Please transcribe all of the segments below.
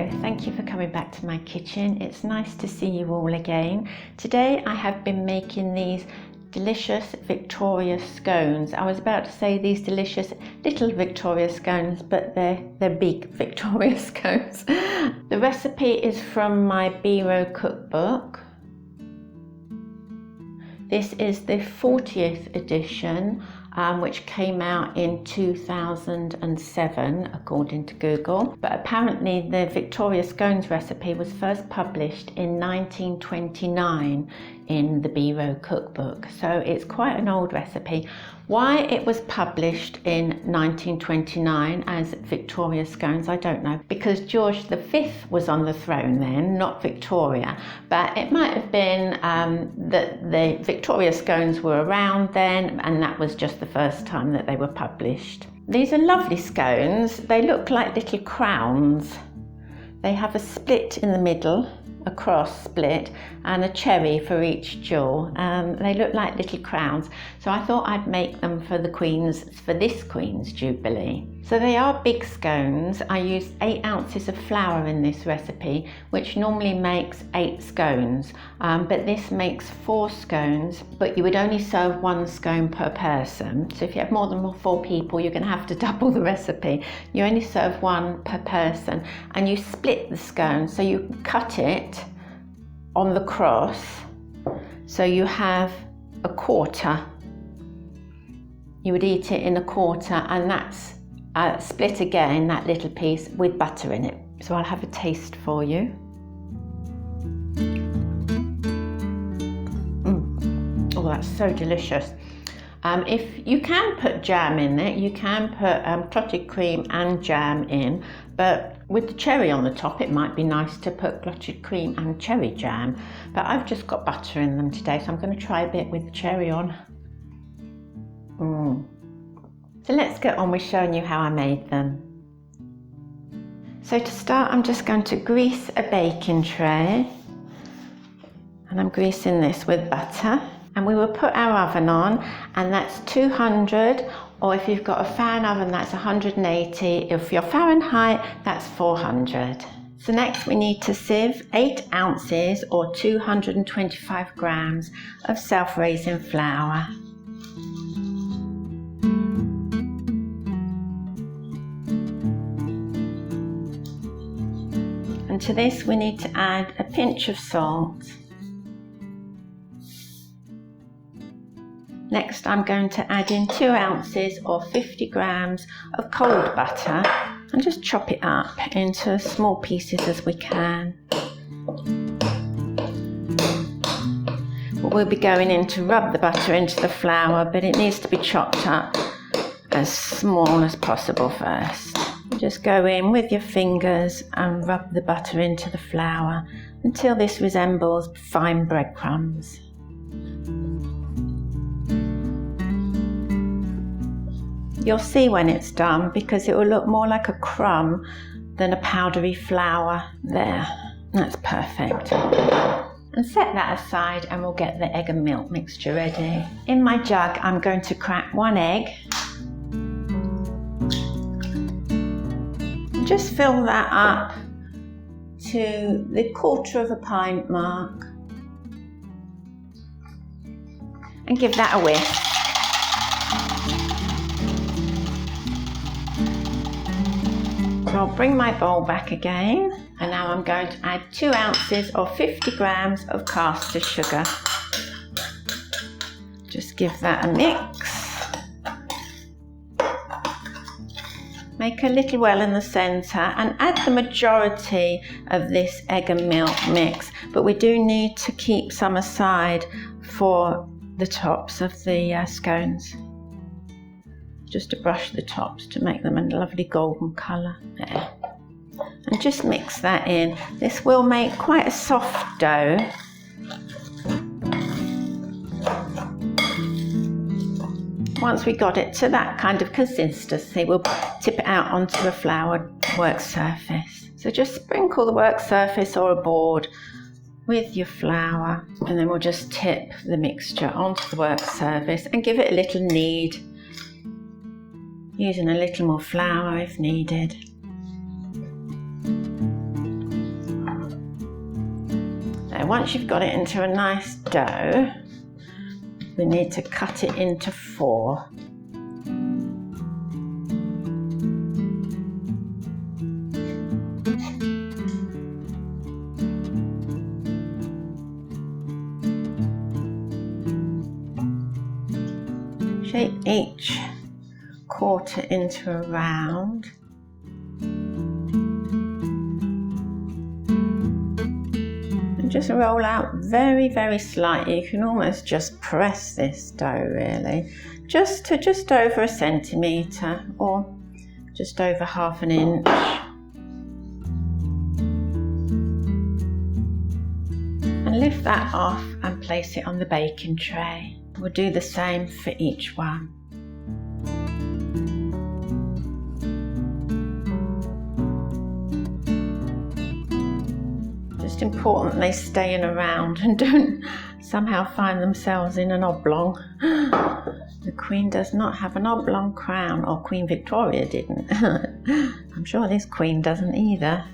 Hello, thank you for coming back to my kitchen. It's nice to see you all again. Today I have been making these delicious Victoria scones. I was about to say these delicious little Victoria scones, but they're big Victoria scones. The recipe is from my Biro cookbook. This is the 40th edition, which came out in 2007 according to Google, but apparently the Victoria scones recipe was first published in 1929 in the Biro cookbook, so it's quite an old recipe. Why it was published in 1929 as Victoria scones, I don't know, because George V was on the throne then, not Victoria, but it might have been that the Victoria scones were around then and that was just the first time that they were published. These are lovely scones. They look like little crowns. They have a split in the middle, a cross split, and a cherry for each jewel. They look like little crowns, so I thought I'd make them for this Queen's Jubilee. So they are big scones. I used 8 ounces of flour in this recipe, which normally makes 8 scones, but this makes 4 scones, but you would only serve 1 scone per person. So if you have more than 4 people, you're going to have to double the recipe. You only serve 1 per person, and you split the scone, so you cut it on the cross, so you have a quarter. You would eat it in a quarter, and that's split again, that little piece, with butter in it. So I'll have a taste for you. Oh, that's so delicious. If you can put jam in it, you can put clotted cream and jam in, but with the cherry on the top, it might be nice to put clotted cream and cherry jam. But I've just got butter in them today, so I'm going to try a bit with the cherry on. So let's get on with showing you how I made them. So to start, I'm just going to grease a baking tray, and I'm greasing this with butter. And we will put our oven on, and that's 200, or if you've got a fan oven, that's 180. If you're Fahrenheit, that's 400. So next we need to sieve 8 ounces or 225 grams of self-raising flour. And to this we need to add a pinch of salt. Next, I'm going to add in 2 ounces or 50 grams of cold butter and just chop it up into small pieces as we can. We'll be going in to rub the butter into the flour, but it needs to be chopped up as small as possible first. Just go in with your fingers and rub the butter into the flour until this resembles fine breadcrumbs. You'll see when it's done, because it will look more like a crumb than a powdery flour. There, that's perfect. And set that aside and we'll get the egg and milk mixture ready. In my jug, I'm going to crack 1 egg. Just fill that up to the 1/4 pint mark and give that a whisk. So I'll bring my bowl back again, and now I'm going to add 2 ounces or 50 grams of caster sugar. Just give that a mix. Make a little well in the centre and add the majority of this egg and milk mix, but we do need to keep some aside for the tops of the scones. Just to brush the tops to make them a lovely golden colour. There. And just mix that in. This will make quite a soft dough. Once we got it to that kind of consistency, we'll tip it out onto a floured work surface. So just sprinkle the work surface or a board with your flour, and then we'll just tip the mixture onto the work surface and give it a little knead, using a little more flour if needed. once you've got it into a nice dough, we need to cut it into 4. Shape each quarter into a round. And just roll out very, very slightly. You can almost just press this dough really, just to just over a centimetre or just over ½ an inch. And lift that off and place it on the baking tray. We'll do the same for each one. Just important they stay in a round and don't somehow find themselves in an oblong. The Queen does not have an oblong crown, or Queen Victoria didn't. I'm sure this Queen doesn't either.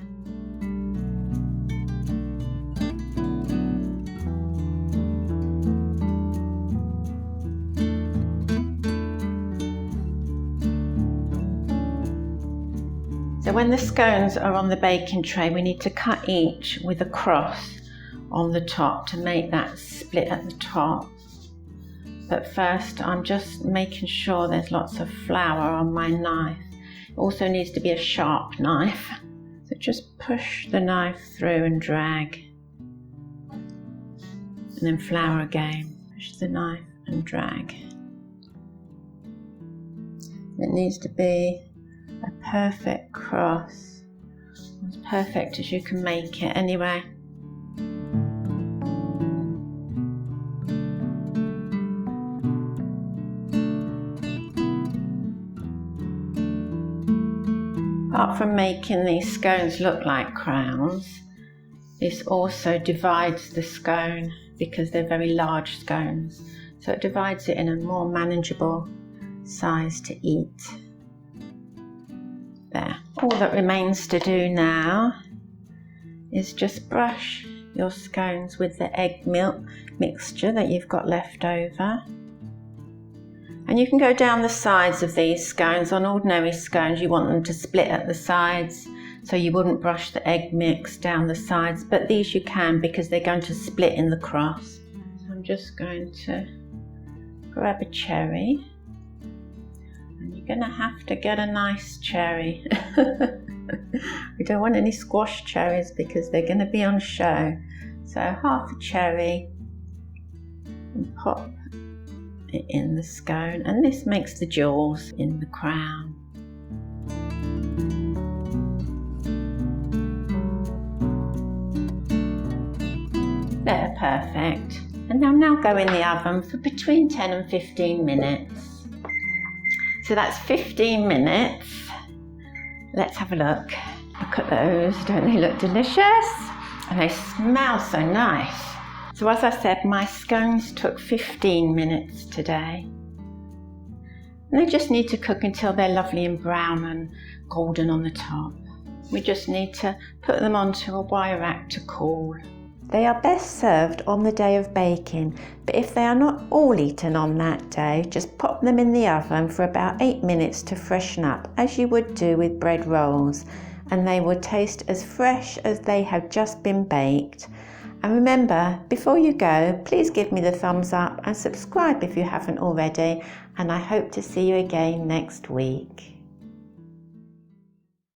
So when the scones are on the baking tray, we need to cut each with a cross on the top to make that split at the top. But first I'm just making sure there's lots of flour on my knife. It also needs to be a sharp knife. So just push the knife through and drag. And then flour again. Push the knife and drag. It needs to be a perfect cross, as perfect as you can make it anyway. Apart from making these scones look like crowns, this also divides the scone because they're very large scones, so it divides it in a more manageable size to eat. There. All that remains to do now is just brush your scones with the egg milk mixture that you've got left over. And you can go down the sides of these scones. On ordinary scones you want them to split at the sides, so you wouldn't brush the egg mix down the sides, but these you can because they're going to split in the cross. So I'm just going to grab a cherry. You're going to have to get a nice cherry. We don't want any squash cherries because they're going to be on show. So ½ a cherry and pop it in the scone, and this makes the jewels in the crown. They're perfect. And they'll now go in the oven for between 10 and 15 minutes. So that's 15 minutes. Let's have a look. Look at those, don't they look delicious? And they smell so nice. So as I said, my scones took 15 minutes today. And they just need to cook until they're lovely and brown and golden on the top. We just need to put them onto a wire rack to cool. They are best served on the day of baking, but if they are not all eaten on that day, just pop them in the oven for about 8 minutes to freshen up, as you would do with bread rolls, and they will taste as fresh as they have just been baked. And remember, before you go, please give me the thumbs up and subscribe if you haven't already, and I hope to see you again next week.